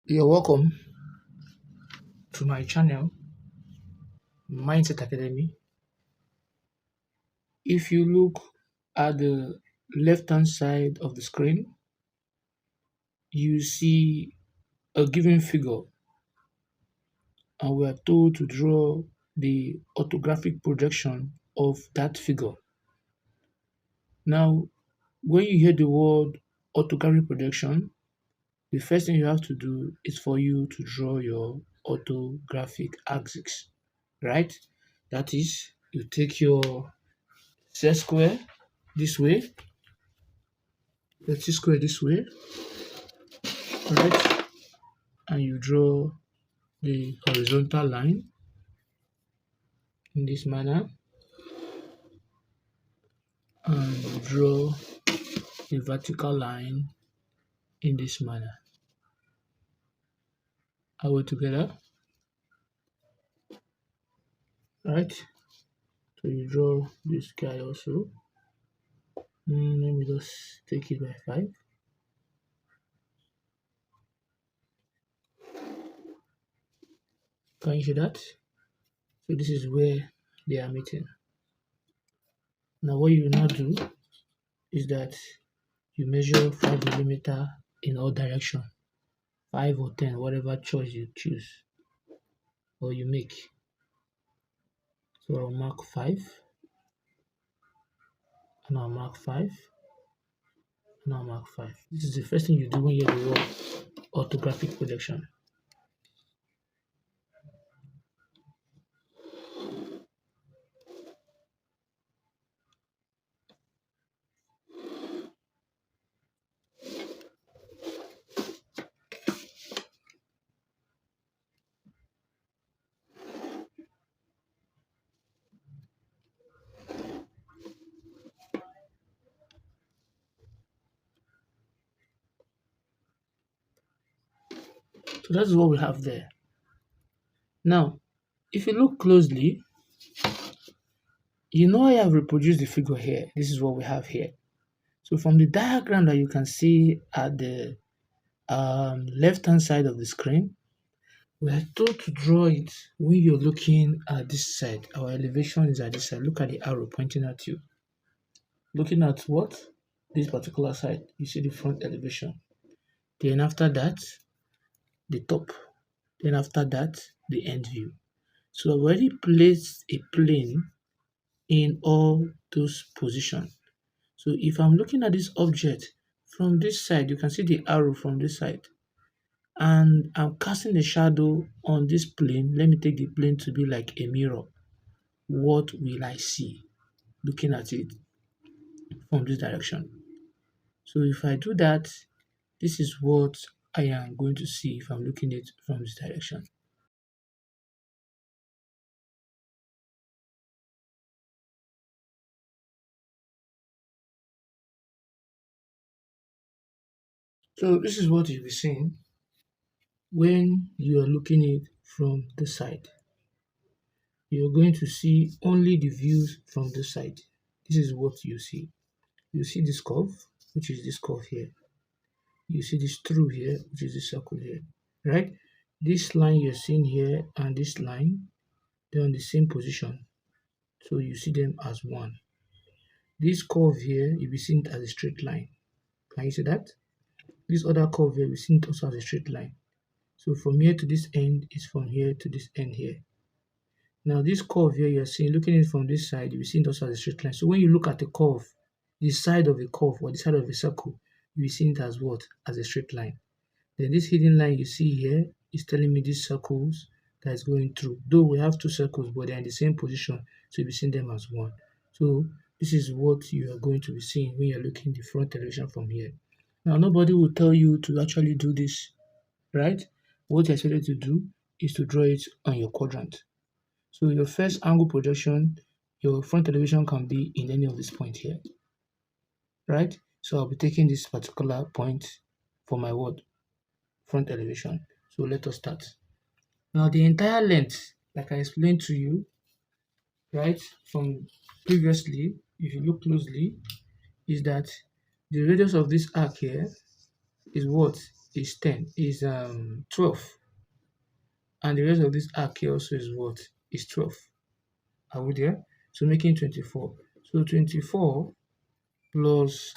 You're welcome to my channel, Mindset Academy. If you look at the left hand side of the screen, you see a given figure, and we are told to draw the orthographic projection of that figure. Now, when you hear the word orthographic projection, the first thing you have to do is for you to draw your orthographic axis, right? That is, you take your set square this way, the T square this way, right? And you draw the horizontal line in this manner, and you draw the vertical line in this manner. Are we together? Right? So you draw this guy also. Let me just take it by 5. Can you see that? So this is where they are meeting. Now what you now do is that you measure 5 millimeter in all direction, 5 or 10, whatever choice you choose or you make. So I'll mark 5, and I'll mark 5, and I'll mark 5. This is the first thing you do when you hear the word orthographic projection. So that's what we have there. Now, if you look closely, you know I have reproduced the figure here. This is what we have here. So from the diagram that you can see at the left-hand side of the screen, we are told to draw it when you're looking at this side. Our elevation is at this side. Look at the arrow pointing at you. Looking at what? This particular side. You see the front elevation. Then after that, the top. Then after that, the end view. So I've already placed a plane in all those positions. So if I'm looking at this object from this side, you can see the arrow from this side. And I'm casting a shadow on this plane. Let me take the plane to be like a mirror. What will I see looking at it from this direction? So if I do that, this is what I am going to see if I'm looking at it from this direction. So this is what you'll be seeing when you are looking at it from the side. You're going to see only the views from the side. This is what you see. You see this curve, which is this curve here. You see this through here, which is the circle here, right? This line you're seeing here and this line, they're on the same position. So you see them as one. This curve here, you'll be seeing it as a straight line. Can you see that? This other curve here, we've seen it also as a straight line. So from here to this end is from here to this end here. Now this curve here you're seeing, looking at it from this side, you'll be seeing it also as a straight line. So when you look at the curve, the side of a curve or the side of a circle, you'll be seeing it as what? As a straight line. Then this hidden line you see here is telling me these circles that is going through. Though we have two circles, but they're in the same position, so you'll be seeing them as one. So this is what you are going to be seeing when you're looking at the front elevation from here. Now nobody will tell you to actually do this, right? What you're expected to do is to draw it on your quadrant. So your first angle projection, your front elevation can be in any of these points here, right? So I'll be taking this particular point for my what? Front elevation. So let us start. Now the entire length, like I explained to you, right, from previously, if you look closely, is that the radius of this arc here is what? is 10, is 12. And the rest of this arc here also is what? Is 12. Are we there? So making 24. So 24 plus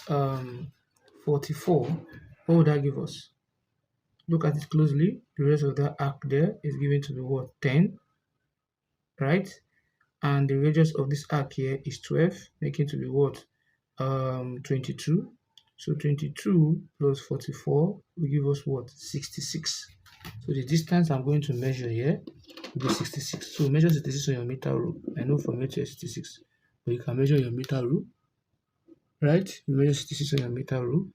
44, what would that give us? Look at it closely. The rest of that arc there is given to be what? 10, right? And the radius of this arc here is 12, making to be what? 22. So 22 plus 44 will give us what? 66. So the distance I'm going to measure here will be 66. So measure 66 on your meter rule. I know from here to 66, but you can measure your meter rule, right? You measure 66 on your meter rule,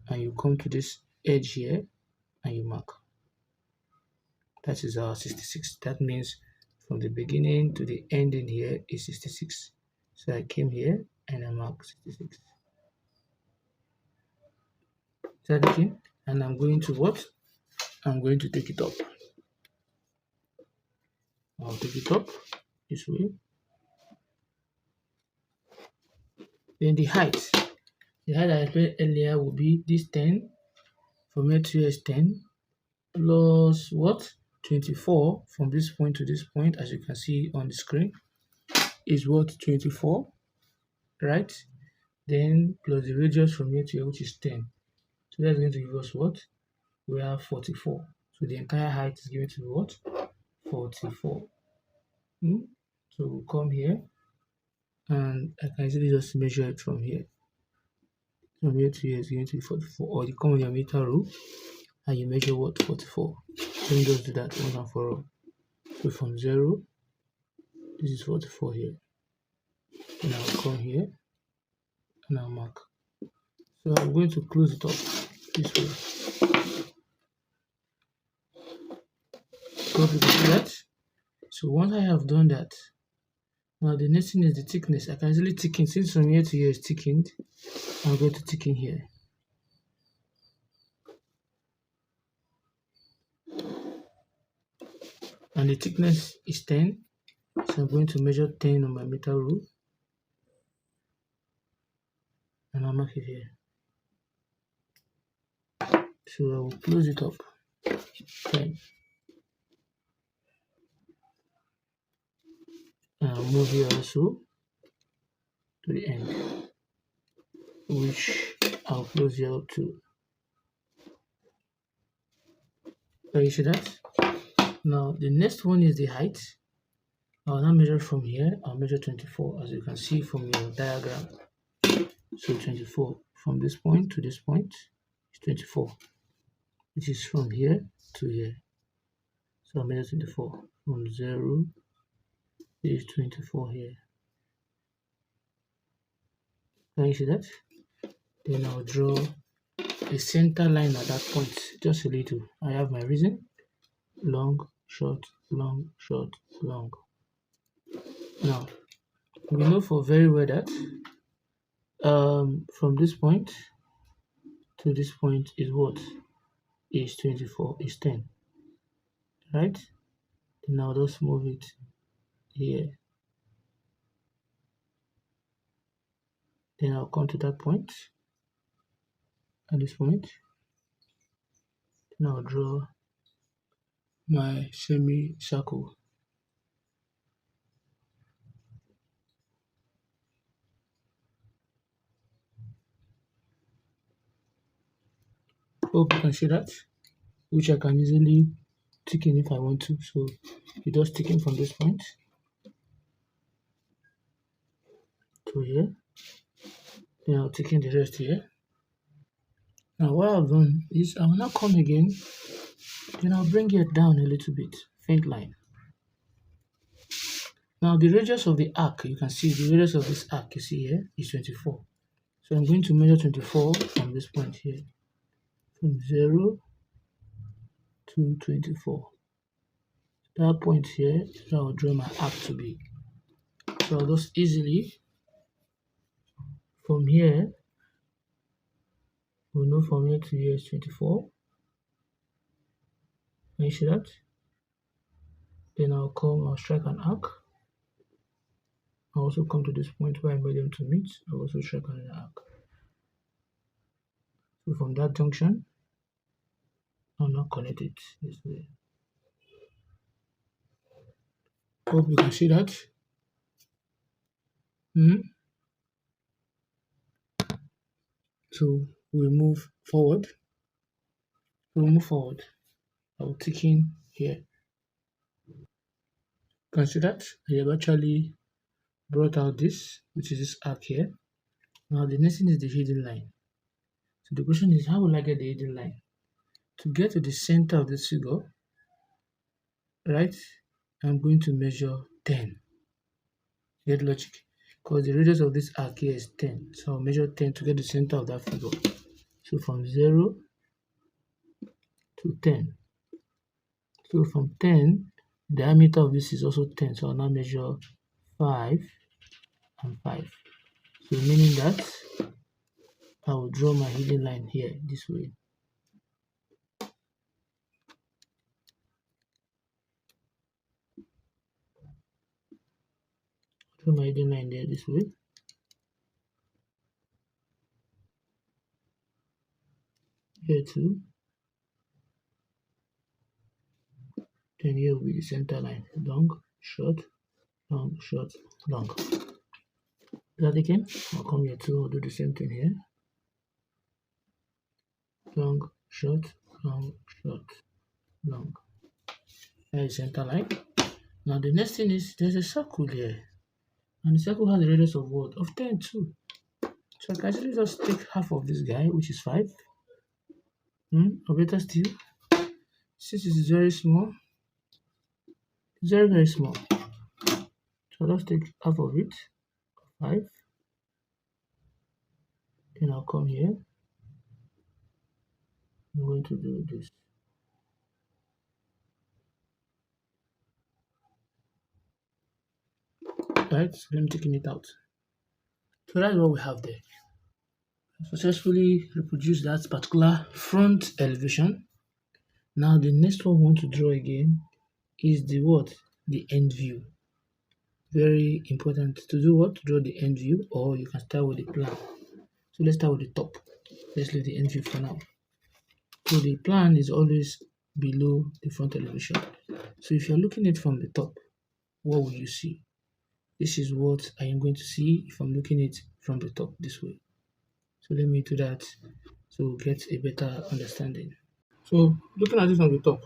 and you come to this edge here, and you mark. That is our 66. That means from the beginning to the ending here is 66. So I came here and I marked 66. Is that okay? And I'm going to what? I'm going to take it up. I'll take it up this way. Then the height. The height I explained earlier will be this 10. From here to here is 10 plus what? 24 from this point to this point, as you can see on the screen, is what? 24, right? Then plus the radius from here to here, which is 10. So that's going to give us what? We have 44. So the entire height is given to what? 44. So we'll come here and I can easily just measure it from here. From here to here is going to be 44. Or you come on your meter rule and you measure what? 44. Let me just do that once and for all. So from 0, this is 44 here. And I'll come here and I'll mark. So I'm going to close it up this way. So you can see that. So once I have done that, now the next thing is the thickness. I can easily thicken. Since from here to here is thickened, I'm going to thicken here. And the thickness is 10. So I'm going to measure 10 on my meter rule. And I'll mark it here. So I will close it up. 10. And I'll move here also to the end, which I'll close here up too. Can you see that? Now the next one is the height. I'll now measure from here. I'll measure 24, as you can see from your diagram. So 24 from this point to this point is 24, which is from here to here. So I'll measure 24 from 0 is 24 here. Can you see that? Then I'll draw a center line at that point, just a little. I have my reason. Long, short, long, short, long. Now, we know for very well that from this point to this point is what? Is 24, is 10. Right? Then I'll just move it here. Then I'll come to that point, at this point. Then I'll draw my semicircle. Hope you can see that, which I can easily thicken if I want to. So you just thicken from this point to here. Then I'll thicken the rest here. Now what I've done is I will now come again, then I'll bring it down a little bit, faint line. Now the radius of the arc, you can see the radius of this arc you see here is 24. So I'm going to measure 24 from this point here, from 0 to 24. That point here is where I'll draw my arc to be. So I'll just easily, from here, we'll know from here to here is 24. Can you see that? Then I'll strike an arc. I'll also come to this point where I made them to meet. I'll also strike an arc. So from that junction, I'll not connect it this way. Hope you can see that. So we move forward. We'll move forward. I'll tick in here. Can see that I have actually brought out this, which is this arc here. Now the next thing is the hidden line. So the question is, how will I get the hidden line? To get to the center of this figure, right, I'm going to measure 10. Get logic? Because the radius of this arc here is 10. So I'll measure 10 to get the center of that figure. So from 0 to 10. So from 10, the diameter of this is also 10. So I'll now measure 5 and 5. So meaning that I will draw my hidden line here this way. Draw my hidden line there this way. Here too. Then here will be the center line. Long, short, long, short, long. That again, I'll come here too, I'll do the same thing here. Long, short, long, short, long. Here is center line. Now the next thing is there's a circle here. And the circle has a radius of what? Of 10 too. So I can actually just take half of this guy, which is 5. Or better still, since it is very small, it's very, very small. So I'll just take half of it, 5. Then I'll come here. I'm going to do this. Right, so I'm taking it out. So that's what we have there. Successfully reproduce that particular front elevation. Now the next one we want to draw again is the what? The end view. Very important to do what? Draw the end view, or you can start with the plan. So let's start with the top. Let's leave the end view for now. So the plan is always below the front elevation. So if you're looking at it from the top, what will you see? This is what I am going to see if I'm looking at it from the top this way. So let me do that to get a better understanding. So looking at it from the top,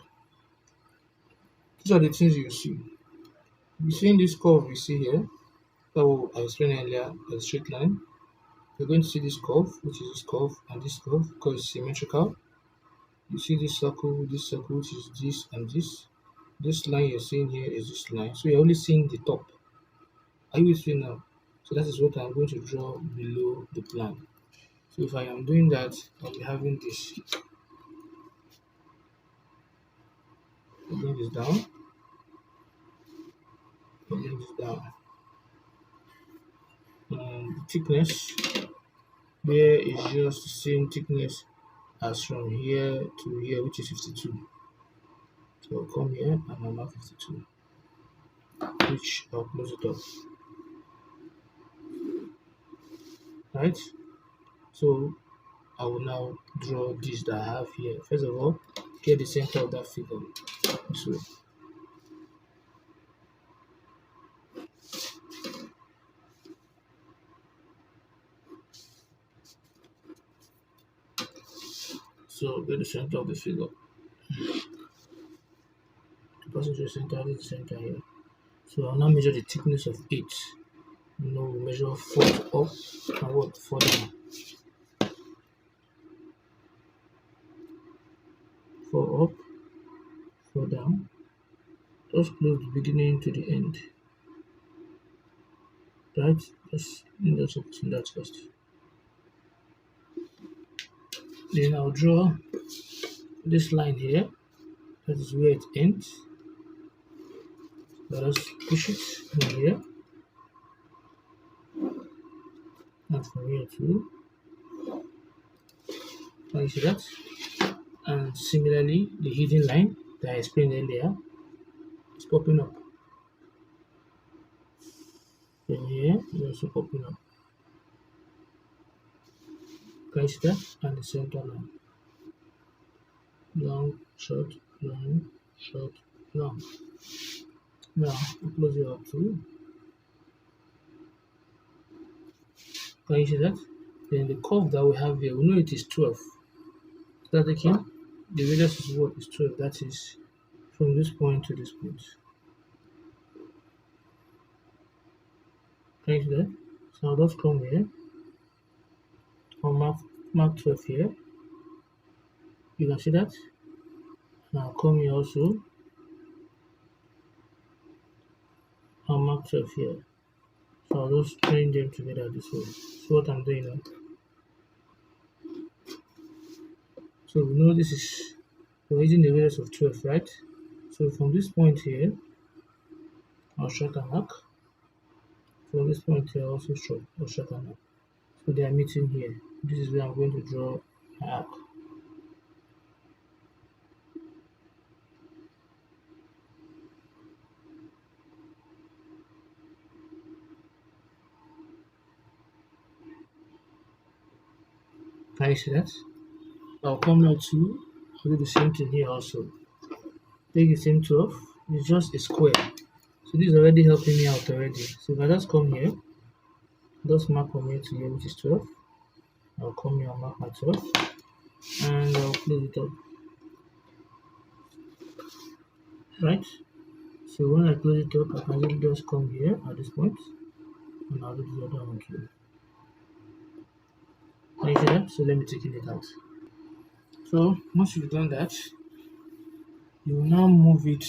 these are the things you see. You see this curve you see here, that what I explained earlier, a straight line. You're going to see this curve, which is this curve and this curve, because it's symmetrical. You see this circle, which is this and this. This line you're seeing here is this line. So you're only seeing the top. Are you with me now? So that is what I'm going to draw below the plan. So if I am doing that, I'll be having this. I'll bring this down. I'll bring this down. The thickness here is just the same thickness as from here to here, which is 52. So I'll come here and I'll mark 52, which I'll close it up. Right? So I will now draw this that I have here. First of all, get the center of that figure this way. So get the center of the figure. The passenger center is the center here. So I'll now measure the thickness of it. We measure 4 up and what? 4 down. 4 up, 4 down. Just close the beginning to the end. Right? Let's focus on that first. Then I'll draw this line here. That is where it ends. Let us push it from here. And from here too. Can you see that? And similarly, the hidden line that I explained earlier is popping up. From here, it's also popping up. Can you see that? And the center line. long, short, long, short, long. Now I'll close it up too. Can you see that? Then the curve that we have here, we know it is 12. That again, the radius is what is 12. That is from this point to this point. Can you see that? So I'll just come here. I'll mark 12 here. You can see that. Now come here also. I'll mark 12 here. So I'll just join them together this way. So what I'm doing now. So we know this is, we're using the radius of 12, right? So from this point here, I'll strike an arc. From this point here, also strike an arc. So they are meeting here. This is where I'm going to draw an arc. Can you see that? I'll come here too. I'll do the same thing here also. Take the same 12. It's just a square. So this is already helping me out already. So if I just come here, just mark from here to here, which is 12. I'll come here and mark my 12. And I'll close it up. Right? So when I close it up, I can really just come here at this point. And I'll do the other one too. Can you see that? So let me take it out. So once you've done that, you will now move it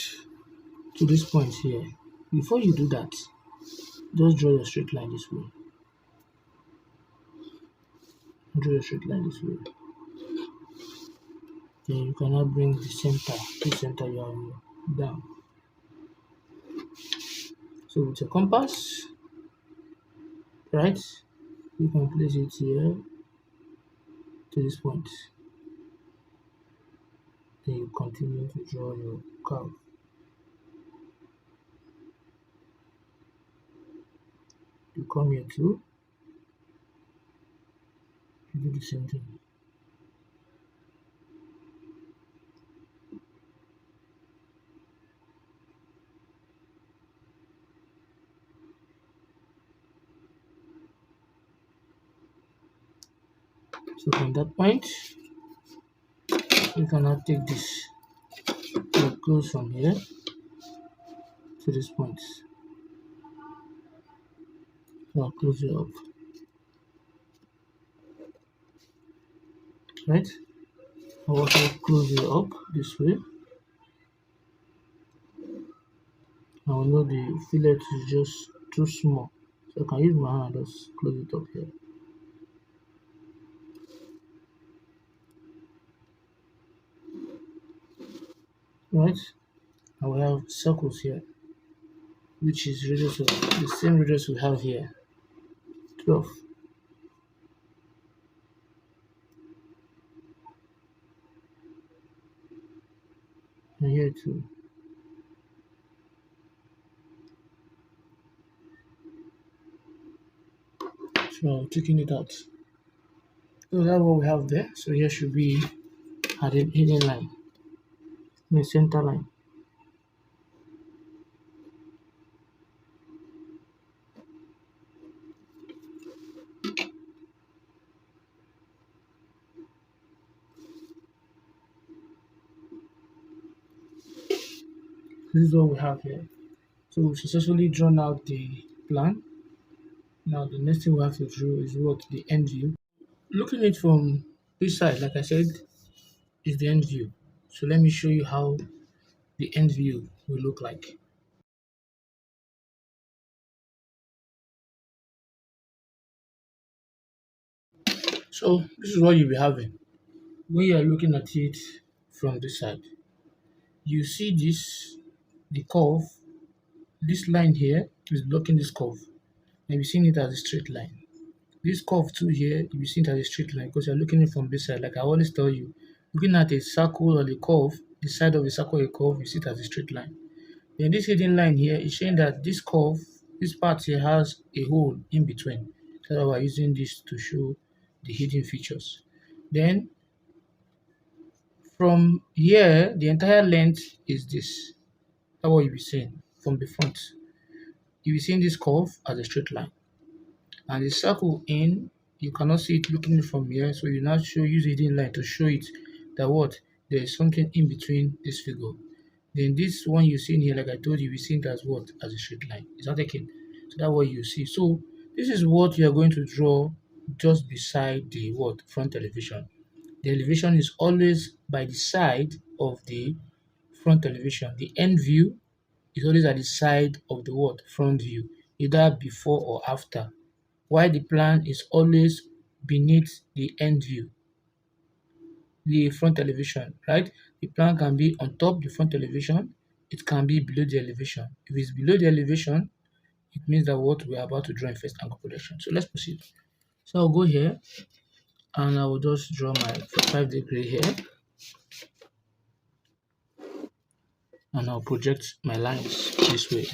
to this point here. Before you do that, just draw your straight line this way. Draw a straight line this way. Then you can now bring the center you are down. So with your compass, right, you can place it here to this point. Then you continue to draw your curve. You come here too, you do the same thing. So from that point, you can now take this. It goes from here to this point. So I'll close it up. Right? I'll also close it up this way. I will know the fillet is just too small. So I can use my hand and just close it up here. Right? I will have circles here, which is radius of the same radius we have here, 12. And here too. So taking it out. So that's what we have there. So here should be at an hidden line, the center line. This is what we have here. So we've successfully drawn out the plan. Now the next thing we have to draw is what the end view. Looking at it from this side, like I said, is the end view. So let me show you how the end view will look like. So this is what you'll be having. When you are looking at it from this side, you see this, the curve, this line here is blocking this curve. And you're seeing it as a straight line. This curve too here, you're seeing it as a straight line because you're looking at it from this side. Like I always tell you, looking at a circle or a curve, the side of a circle or a curve, you see it as a straight line. Then this hidden line here is showing that this curve, this part here has a hole in between. So we're using this to show the hidden features. Then From here, the entire length is this. That's what you'll be seeing from the front. You'll be seeing this curve as a straight line. And the circle in, you cannot see it looking from here, so you now use a hidden line to show it that what there is something in between this figure. Then this one you see in here, like I told you, we see it as what? As a straight line. It's not taken. So that's what you see. So this is what you are going to draw just beside the what? Front elevation. The elevation is always by the side of the front elevation. The end view is always at the side of the what? Front view, either before or after. While the plan is always beneath the end view, the front elevation, right? The plan can be on top the front elevation, it can be below the elevation. If it's below the elevation, it means that what we are about to draw in first angle projection. So let's proceed. So I'll go here and I will just draw my 45-degree here and I'll project my lines this way.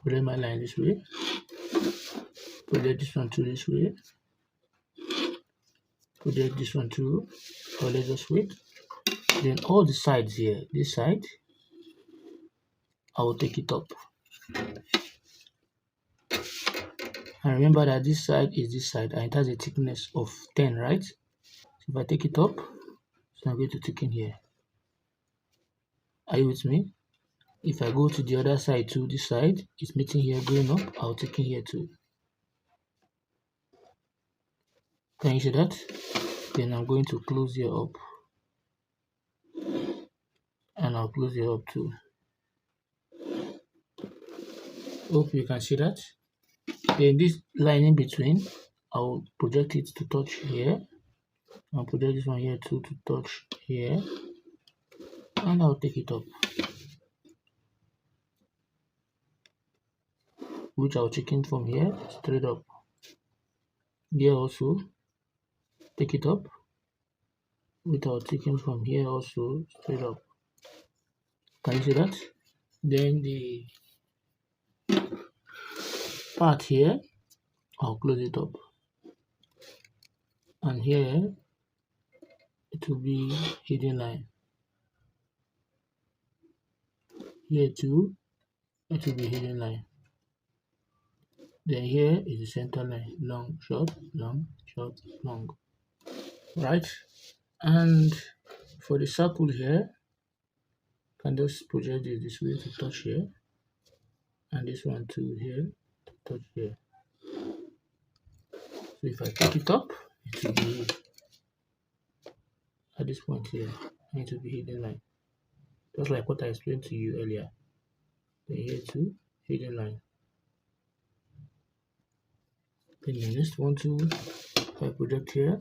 Project my line this way. Project this one to this way. Project this one too. So let's just wait. Then all the sides here, this side, I will take it up. And remember that this side is this side and it has a thickness of 10, right? So if I take it up, so I'm going to thicken here. Are you with me? If I go to the other side too, this side is meeting here going up, I'll thicken here too. Can you see that? Then I'm going to close here up. And I'll close here up too. Hope you can see that. Then this line in between, I'll project it to touch here. I'll project this one here too to touch here. And I'll take it up. Which I'll chicken from here straight up. Here also, take it up. Which I'll chicken from here also straight up. Can you see that? Then the part here, I'll close it up. And here, it will be hidden line. Here too, it will be hidden line. Then here is the center line, long, short, long, right? And for the circle here, can just project it this way to touch here, and this one too here to touch here. So if I take it up, it will be at this point here, and it will be hidden line, just like what I explained to you earlier. Then here too, hidden line. Then the next one too, if I project here,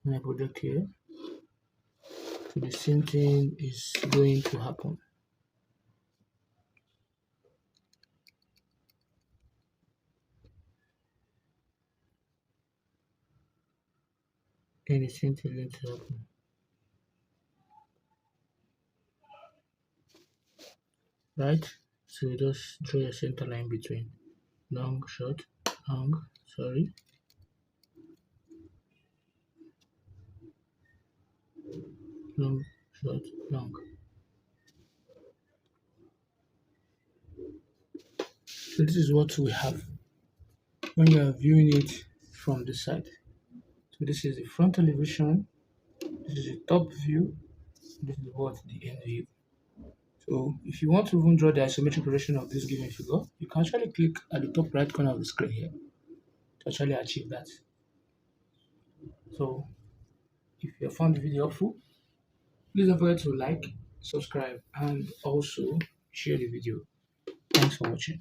and I project here, so the same thing is going to happen. Then the same thing is going to happen. Right? So just draw a center line between long, short, long, sorry. Long, short, long. So this is what we have when you are viewing it from the side. So this is the front elevation, this is the top view, this is what the end view. So if you want to even draw the isometric projection of this given figure, you can actually click at the top right corner of the screen here to actually achieve that. So if you have found the video helpful, please don't forget to like, subscribe, and also share the video. Thanks for watching.